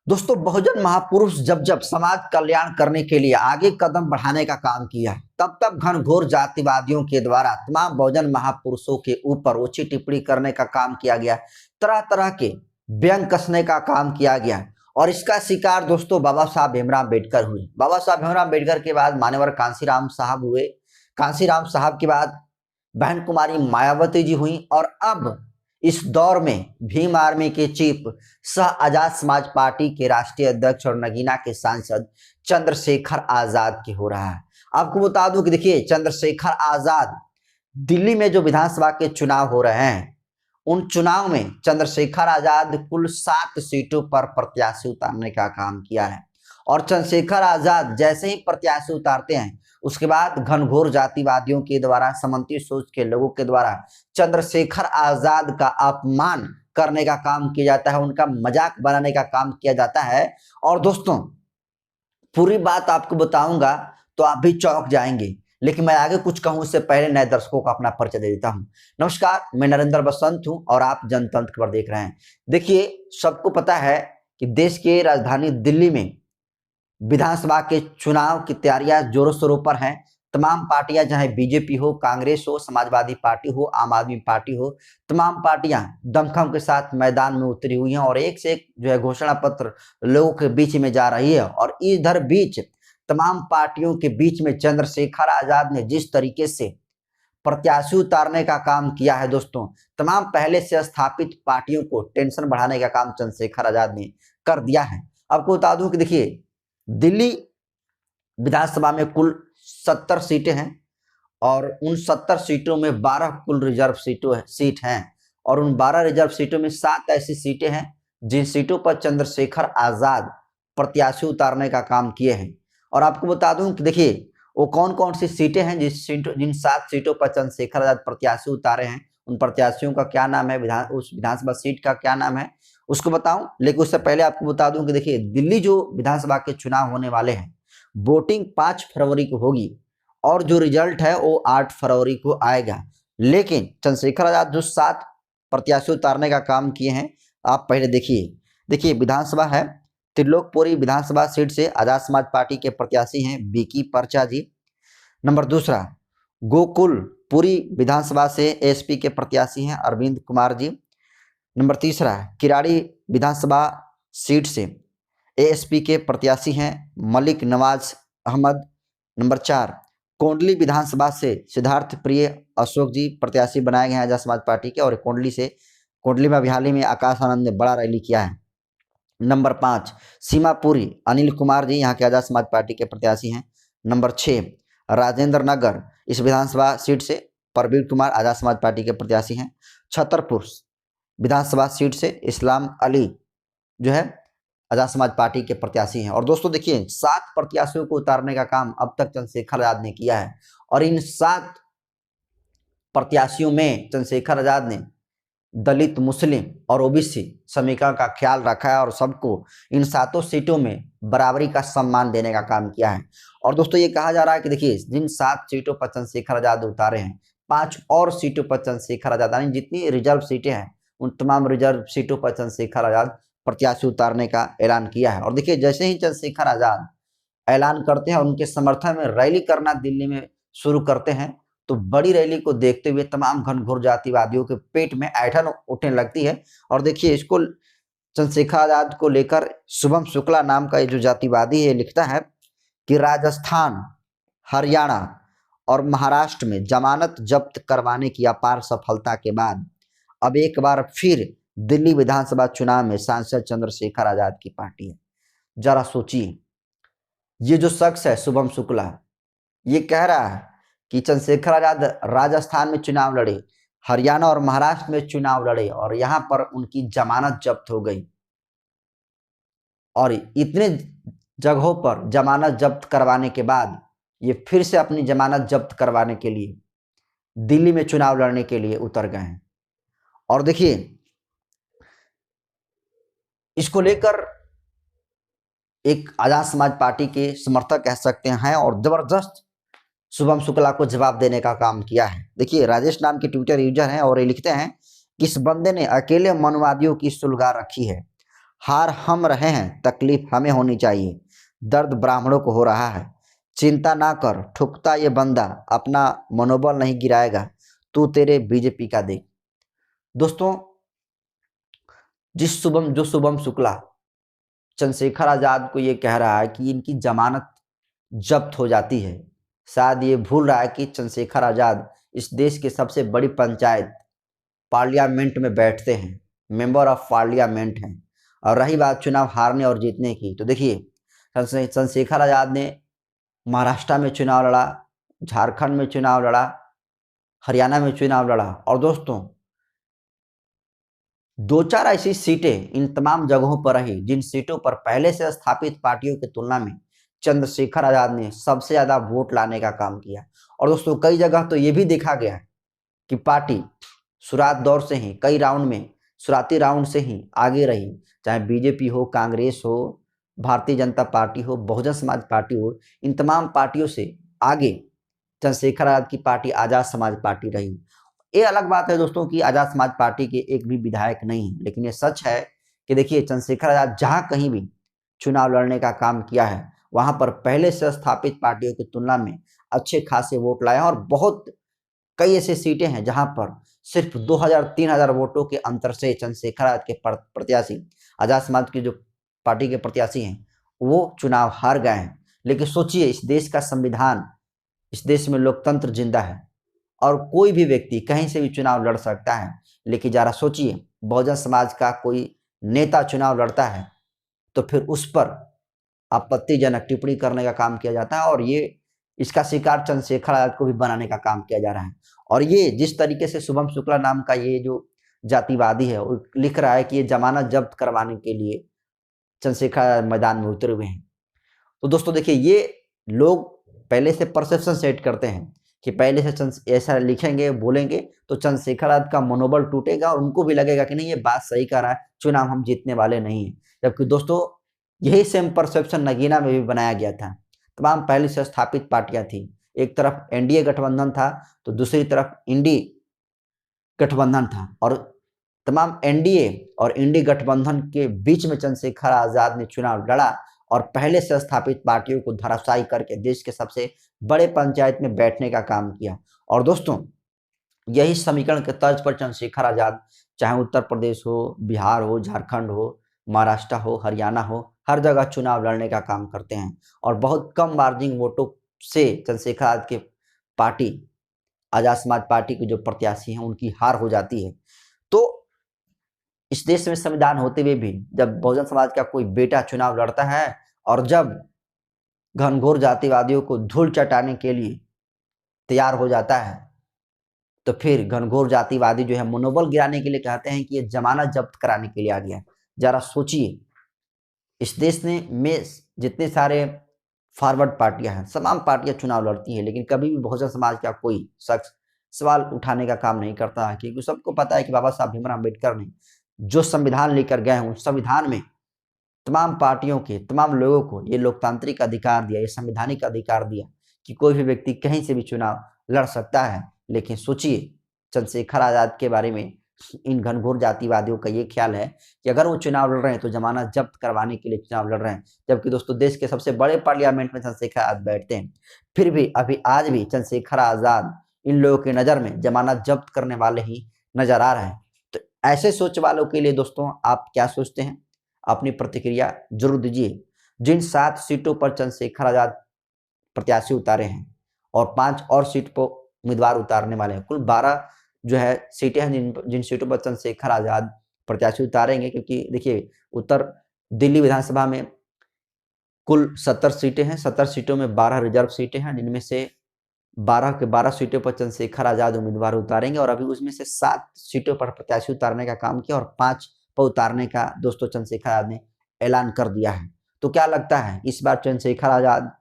दोस्तों, बहुजन महापुरुष जब जब समाज कल्याण करने के लिए आगे कदम बढ़ाने का काम किया है, तब तब घनघोर जातिवादियों के द्वारा तमाम बहुजन महापुरुषों के ऊपर ओछी टिप्पणी करने का काम किया गया। तरह तरह के व्यंग कसने का काम किया गया और इसका शिकार दोस्तों बाबा साहब भीमराव अम्बेडकर हुए। बाबा साहब भीमराव अम्बेडकर के बाद मान्यवर कांशीराम साहब हुए। कांशीराम साहब के बाद बहन कुमारी मायावती जी हुई और अब इस दौर में भीम आर्मी के चीफ सह आजाद समाज पार्टी के राष्ट्रीय अध्यक्ष और नगीना के सांसद चंद्रशेखर आजाद की हो रहा है। आपको बता दूं कि देखिए, चंद्रशेखर आजाद दिल्ली में जो विधानसभा के चुनाव हो रहे हैं, उन चुनाव में चंद्रशेखर आजाद कुल 7 सीटों पर प्रत्याशी उतारने का काम किया है। और चंद्रशेखर आजाद जैसे ही प्रत्याशी उतारते हैं, उसके बाद घनघोर जातिवादियों के द्वारा, सामंती सोच के लोगों के द्वारा चंद्रशेखर आजाद का अपमान करने का काम किया जाता है, उनका मजाक बनाने का काम किया जाता है। और दोस्तों, पूरी बात आपको बताऊंगा तो आप भी चौंक जाएंगे, लेकिन मैं आगे कुछ कहूं उससे पहले नए दर्शकों को अपना परिचय दे देता हूं। नमस्कार, मैं नरेंद्र बसंत हूं और आप जनतंत्र खबर देख रहे हैं। देखिए, सबको पता है कि देश के राजधानी दिल्ली में विधानसभा के चुनाव की तैयारियां जोरों शोरों पर हैं। तमाम पार्टियां, चाहे बीजेपी हो, कांग्रेस हो, समाजवादी पार्टी हो, आम आदमी पार्टी हो, तमाम पार्टियां दमखम के साथ मैदान में उतरी हुई हैं और एक से एक जो है घोषणा पत्र लोगों के बीच में जा रही है। और इधर बीच तमाम पार्टियों के बीच में चंद्रशेखर आजाद ने जिस तरीके से प्रत्याशी उतारने का काम किया है दोस्तों, तमाम पहले से स्थापित पार्टियों को टेंशन बढ़ाने का काम चंद्रशेखर आजाद ने कर दिया है। आपको बता दूं कि देखिए, दिल्ली विधानसभा में कुल 70 सीटें हैं और उन 70 सीटों में 12 कुल रिजर्व सीट हैं और उन 12 रिजर्व सीटों में 7 ऐसी सीटें हैं जिन सीटों पर चंद्रशेखर आजाद प्रत्याशी उतारने का काम किए हैं। और आपको बता दूं कि देखिए, वो कौन कौन सी सीटें हैं जिन 7 सीटों पर चंद्रशेखर आजाद प्रत्याशी उतारे हैं, उन प्रत्याशियों का क्या नाम है, उस विधानसभा सीट का क्या नाम है, उसको बताऊं। लेकिन उससे पहले आपको बता दूं कि देखिए, दिल्ली जो विधानसभा के चुनाव होने वाले हैं, वोटिंग 5 फरवरी को होगी और जो रिजल्ट है वो 8 फरवरी को आएगा। लेकिन चंद्रशेखर आजाद जो 7 प्रत्याशी उतारने का काम किए हैं, आप पहले देखिए विधानसभा है, त्रिलोकपुरी विधानसभा सीट से आजाद समाज पार्टी के प्रत्याशी हैं बीकी पर्चा जी। नंबर दूसरा, गोकुलपुरी विधानसभा से एसपी के प्रत्याशी हैं अरविंद कुमार जी। नंबर तीसरा, किराड़ी विधानसभा सीट से एएसपी के प्रत्याशी हैं मलिक नवाज अहमद। नंबर 4, कोंडली विधानसभा से सिद्धार्थ प्रिय अशोक जी प्रत्याशी बनाए गए हैं आजाद समाज पार्टी के, और कोंडली में हाल ही में आकाश आनंद ने बड़ा रैली किया है। नंबर 5, सीमापुरी अनिल कुमार जी यहाँ के आजाद समाज पार्टी के प्रत्याशी हैं। नंबर 6, राजेंद्र नगर इस विधानसभा सीट से प्रवीण कुमार आजाद समाज पार्टी के प्रत्याशी हैं। छतरपुर विधानसभा सीट से इस्लाम अली जो है आजाद समाज पार्टी के प्रत्याशी हैं। और दोस्तों देखिए, 7 प्रत्याशियों को उतारने का काम अब तक चंद्रशेखर आजाद ने किया है और इन 7 प्रत्याशियों में चंद्रशेखर आजाद ने दलित, मुस्लिम और ओबीसी समीकरण का ख्याल रखा है और सबको इन 7 सीटों में बराबरी का सम्मान देने का काम किया है। और दोस्तों, ये कहा जा रहा है कि देखिए, जिन 7 सीटों पर चंद्रशेखर आजाद उतारे हैं, 5 और सीटों पर चंद्रशेखर आजाद, यानी जितनी रिजर्व सीटें हैं उन तमाम रिजर्व सीटों पर चंद्रशेखर आजाद प्रत्याशी उतारने का ऐलान किया है। और देखिए, जैसे ही चंद्रशेखर आजाद ऐलान करते हैं और उनके समर्थन में रैली करना दिल्ली में शुरू करते हैं, तो बड़ी रैली को देखते हुए तमाम घनघोर जातिवादियों के पेट में ऐंठन उठने लगती है। और देखिए, इसको चंद्रशेखर आजाद को लेकर शुभम शुक्ला नाम का ये जो जातिवादी है लिखता है कि राजस्थान, हरियाणा और महाराष्ट्र में जमानत जब्त करवाने की अपार सफलता के बाद अब एक बार फिर दिल्ली विधानसभा चुनाव में सांसद चंद्रशेखर आजाद की पार्टी है। जरा सोचिए, ये जो शख्स है शुभम शुक्ला, ये कह रहा है कि चंद्रशेखर आजाद राजस्थान में चुनाव लड़े, हरियाणा और महाराष्ट्र में चुनाव लड़े और यहां पर उनकी जमानत जब्त हो गई। और इतने जगहों पर जमानत जब्त करवाने के बाद ये फिर से अपनी जमानत जब्त करवाने के लिए दिल्ली में चुनाव लड़ने के लिए उतर गए हैं। और देखिए, इसको लेकर एक आजाद समाज पार्टी के समर्थक कह सकते हैं और जबरदस्त शुभम शुक्ला को जवाब देने का काम किया है। देखिए, राजेश नाम के ट्विटर यूजर हैं और ये लिखते हैं कि इस बंदे ने अकेले मनवादियों की सुलगा रखी है, हार हम रहे हैं, तकलीफ हमें होनी चाहिए, दर्द ब्राह्मणों को हो रहा है। चिंता ना कर, ठुकता ये बंदा अपना मनोबल नहीं गिराएगा, तू तेरे बीजेपी का देख। दोस्तों, जो शुभम शुक्ला चंद्रशेखर आजाद को ये कह रहा है कि इनकी जमानत जब्त हो जाती है, शायद ये भूल रहा है कि चंद्रशेखर आजाद इस देश की सबसे बड़ी पंचायत पार्लियामेंट में बैठते हैं, मेंबर ऑफ पार्लियामेंट हैं। और रही बात चुनाव हारने और जीतने की, तो देखिए चंद्रशेखर आजाद ने महाराष्ट्र में चुनाव लड़ा, झारखंड में चुनाव लड़ा, हरियाणा में चुनाव लड़ा, और दोस्तों 2-4 ऐसी सीटें इन तमाम जगहों पर रही जिन सीटों पर पहले से स्थापित पार्टियों की तुलना में चंद्रशेखर आजाद ने सबसे ज्यादा वोट लाने का काम किया। और दोस्तों कई जगह तो ये भी देखा गया कि पार्टी शुरुआत दौर से ही कई राउंड में शुरुआती राउंड से ही आगे रही, चाहे बीजेपी हो, कांग्रेस हो, भारतीय जनता पार्टी हो, बहुजन समाज पार्टी हो, इन तमाम पार्टियों से आगे चंद्रशेखर आजाद की पार्टी आजाद समाज पार्टी रही। ये अलग बात है दोस्तों कि आजाद समाज पार्टी के एक भी विधायक नहीं है, लेकिन ये सच है कि देखिए चंद्रशेखर आजाद जहां कहीं भी चुनाव लड़ने का काम किया है वहां पर पहले से स्थापित पार्टियों की तुलना में अच्छे खासे वोट लाए हैं। और बहुत कई ऐसी सीटें हैं जहां पर सिर्फ 2000-3000 वोटों के अंतर से चंद्रशेखर आजाद के प्रत्याशी, आजाद समाज की जो पार्टी के प्रत्याशी हैं, वो चुनाव हार गए हैं। लेकिन सोचिए, इस देश का संविधान, इस देश में लोकतंत्र जिंदा है और कोई भी व्यक्ति कहीं से भी चुनाव लड़ सकता है। लेकिन जरा सोचिए, बहुजन समाज का कोई नेता चुनाव लड़ता है तो फिर उस पर आपत्तिजनक टिप्पणी करने का काम किया जाता है, और ये इसका शिकार चंद्रशेखर आजाद को भी बनाने का काम किया जा रहा है। और ये जिस तरीके से शुभम शुक्ला नाम का ये जो जातिवादी है वो लिख रहा है कि ये जमानत जब्त करवाने के लिए चंद्रशेखर आजाद मैदान में उतरे हुए हैं, तो दोस्तों देखिए ये लोग पहले से परसेप्शन सेट करते हैं कि पहले से ऐसा लिखेंगे बोलेंगे तो चंद्रशेखर आजाद का मनोबल टूटेगा और उनको भी लगेगा कि नहीं ये बात सही कर रहा है, चुनाव हम जीतने वाले नहीं हैं। जबकि दोस्तों यही सेम परसेप्शन नगीना में भी बनाया गया था। तमाम पहले से स्थापित पार्टियां थी, एक तरफ एनडीए गठबंधन था तो दूसरी तरफ इंडी गठबंधन था, और तमाम एनडीए और इंडी गठबंधन के बीच में चंद्रशेखर आजाद ने चुनाव लड़ा और पहले से स्थापित पार्टियों को धराशायी करके देश के सबसे बड़े पंचायत में बैठने का काम किया। और दोस्तों यही समीकरण के तर्ज पर चंद्रशेखर आजाद चाहे उत्तर प्रदेश हो, बिहार हो, झारखंड हो, महाराष्ट्र हो, हरियाणा हो, हर जगह चुनाव लड़ने का काम करते हैं और बहुत कम मार्जिन वोटों से चंद्रशेखर आजाद की पार्टी, आजाद समाज पार्टी के जो प्रत्याशी हैं उनकी हार हो जाती है। तो इस देश में संविधान होते हुए भी जब बहुजन समाज का कोई बेटा चुनाव लड़ता है और जब घनघोर जातिवादियों को धूल चटाने के लिए तैयार हो जाता है तो फिर घनघोर जातिवादी जो है मनोबल गिराने के लिए कहते हैं कि ये जमानत जब्त कराने के लिए आ गया। जरा सोचिए, इस देश में जितने सारे फॉरवर्ड पार्टियां हैं, तमाम पार्टियां चुनाव लड़ती हैं, लेकिन कभी भी बहुजन समाज का कोई शख्स सवाल उठाने का काम नहीं करता है, क्योंकि सबको पता है कि बाबा साहब भीमराव अम्बेडकर ने जो संविधान लेकर गए हैं उस संविधान में तमाम पार्टियों के तमाम लोगों को ये लोकतांत्रिक अधिकार दिया, ये संवैधानिक अधिकार दिया कि कोई भी व्यक्ति कहीं से भी चुनाव लड़ सकता है। लेकिन सोचिए, चंद्रशेखर आजाद के बारे में इन घनघोर जातिवादियों का ये ख्याल है कि अगर वो चुनाव लड़ रहे हैं तो जमानत जब्त करवाने के लिए चुनाव लड़ रहे हैं, जबकि दोस्तों देश के सबसे बड़े पार्लियामेंट में चंद्रशेखर आजाद बैठते हैं। फिर भी अभी आज भी चंद्रशेखर आजाद इन लोगों की नज़र में जमानत जब्त करने वाले ही नजर आ रहे हैं। तो ऐसे सोच वालों के लिए दोस्तों आप क्या सोचते हैं, अपनी प्रतिक्रिया जरूर दीजिए। जिन 7 सीटों पर चंद्रशेखर आजाद प्रत्याशी उतारे हैं और 5 और सीट पर उम्मीदवार उतारने वाले हैं, कुल 12 जो है सीटें हैं जिन सीटों पर चंद्रशेखर आजाद प्रत्याशी उतारेंगे। क्योंकि देखिए उत्तर दिल्ली विधानसभा में कुल 70 सीटें हैं, 70 सीटों में 12 रिजर्व सीटें हैं, जिनमें से 12 के 12 सीटों पर चंद्रशेखर आजाद उम्मीदवार उतारेंगे और अभी उसमें से 7 सीटों पर प्रत्याशी उतारने का काम किया और 5 पर उतारने का दोस्तों चंद्रशेखर आजाद ने ऐलान कर दिया है। तो क्या लगता है इस बार चंद्रशेखर आजाद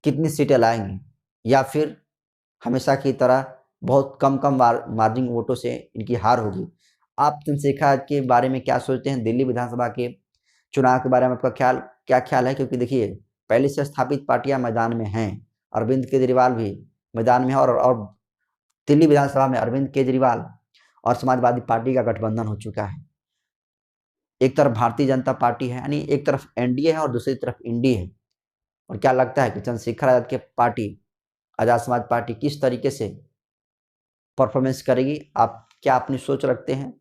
कितनी सीटें लाएंगे, या फिर हमेशा की तरह बहुत कम मार्जिन वोटों से इनकी हार होगी? आप चंद्रशेखर आजाद के बारे में क्या सोचते हैं? दिल्ली विधानसभा के चुनाव के बारे में आपका क्या ख्याल है? क्योंकि देखिए पहले से स्थापित पार्टियां मैदान में हैं, अरविंद केजरीवाल भी मैदान में है और दिल्ली विधानसभा में अरविंद केजरीवाल और समाजवादी पार्टी का गठबंधन हो चुका है। एक तरफ भारतीय जनता पार्टी है, यानी एक तरफ एनडीए है और दूसरी तरफ इंडी है। और क्या लगता है कि चंद्रशेखर आजाद की पार्टी, आजाद समाज पार्टी, किस तरीके से परफॉर्मेंस करेगी? आप क्या अपनी सोच रखते हैं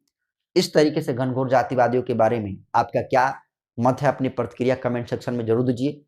इस तरीके से घनघोर जातिवादियों के बारे में? आपका क्या मत है? अपनी प्रतिक्रिया कमेंट सेक्शन में जरूर दीजिए।